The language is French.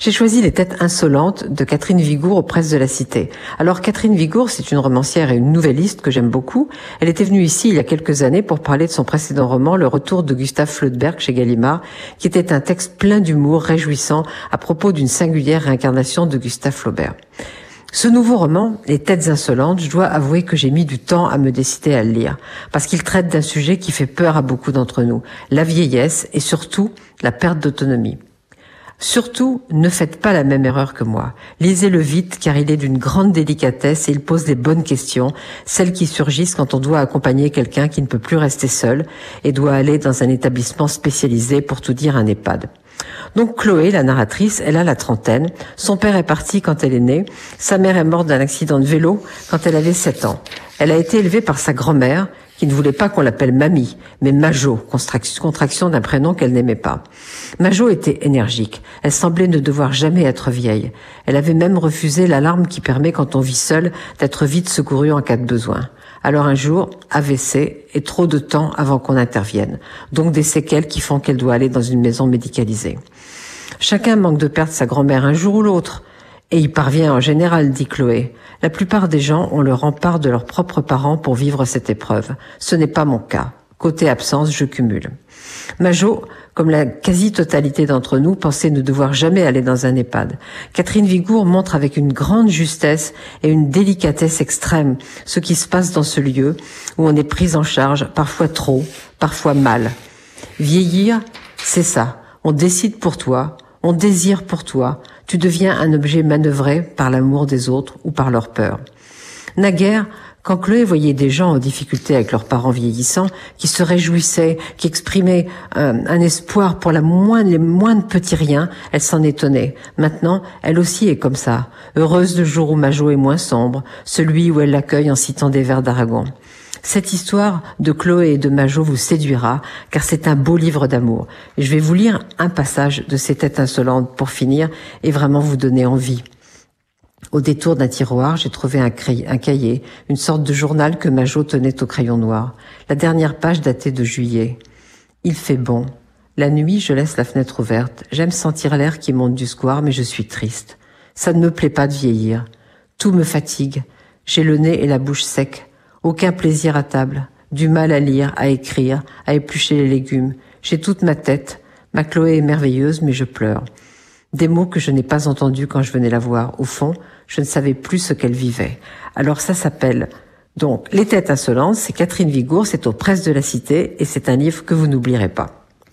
J'ai choisi Les Têtes insolentes de Catherine Vigour aux Presses de la Cité. Alors Catherine Vigour, c'est une romancière et une nouvelliste que j'aime beaucoup. Elle était venue ici il y a quelques années pour parler de son précédent roman, Le Retour de Gustave Flaubert chez Gallimard, qui était un texte plein d'humour, réjouissant, à propos d'une singulière réincarnation de Gustave Flaubert. Ce nouveau roman, Les Têtes insolentes, je dois avouer que j'ai mis du temps à me décider à le lire, parce qu'il traite d'un sujet qui fait peur à beaucoup d'entre nous, la vieillesse et surtout la perte d'autonomie. Surtout, ne faites pas la même erreur que moi. Lisez-le vite car il est d'une grande délicatesse et il pose les bonnes questions, celles qui surgissent quand on doit accompagner quelqu'un qui ne peut plus rester seul et doit aller dans un établissement spécialisé, pour tout dire un EHPAD. Donc Chloé, la narratrice, elle a la trentaine. Son père est parti quand elle est née. Sa mère est morte d'un accident de vélo quand elle avait 7 ans. Elle a été élevée par sa grand-mère, qui ne voulait pas qu'on l'appelle Mamie, mais Majo, contraction d'un prénom qu'elle n'aimait pas. Majo était énergique. Elle semblait ne devoir jamais être vieille. Elle avait même refusé l'alarme qui permet, quand on vit seul, d'être vite secouru en cas de besoin. Alors un jour, AVC et trop de temps avant qu'on intervienne. Donc des séquelles qui font qu'elle doit aller dans une maison médicalisée. Chacun manque de perdre sa grand-mère un jour ou l'autre. Et y parvient en général, dit Chloé. La plupart des gens ont le rempart de leurs propres parents pour vivre cette épreuve. Ce n'est pas mon cas. Côté absence, je cumule. Majo, comme la quasi-totalité d'entre nous, pensait ne devoir jamais aller dans un EHPAD. Catherine Vigour montre avec une grande justesse et une délicatesse extrême ce qui se passe dans ce lieu où on est pris en charge, parfois trop, parfois mal. Vieillir, c'est ça. On décide pour toi, on désire pour toi, tu deviens un objet manœuvré par l'amour des autres ou par leur peur. Naguère, quand Chloé voyait des gens en difficulté avec leurs parents vieillissants, qui se réjouissaient, qui exprimaient un espoir pour les moindres petits riens, elle s'en étonnait. Maintenant, elle aussi est comme ça, heureuse le jour où Majo est moins sombre, celui où elle l'accueille en citant des vers d'Aragon. Cette histoire de Chloé et de Majo vous séduira, car c'est un beau livre d'amour. Et je vais vous lire un passage de Ces Têtes insolentes pour finir et vraiment vous donner envie. Au détour d'un tiroir, j'ai trouvé un cahier, une sorte de journal que Majo tenait au crayon noir. La dernière page datait de juillet. Il fait bon. La nuit, je laisse la fenêtre ouverte. J'aime sentir l'air qui monte du square, mais je suis triste. Ça ne me plaît pas de vieillir. Tout me fatigue. J'ai le nez et la bouche secs. Aucun plaisir à table, du mal à lire, à écrire, à éplucher les légumes. J'ai toute ma tête. Ma Chloé est merveilleuse, mais je pleure. Des mots que je n'ai pas entendus quand je venais la voir. Au fond, je ne savais plus ce qu'elle vivait. Alors ça s'appelle donc Les Têtes insolentes, c'est Catherine Vigour, c'est aux Presses de la Cité et c'est un livre que vous n'oublierez pas.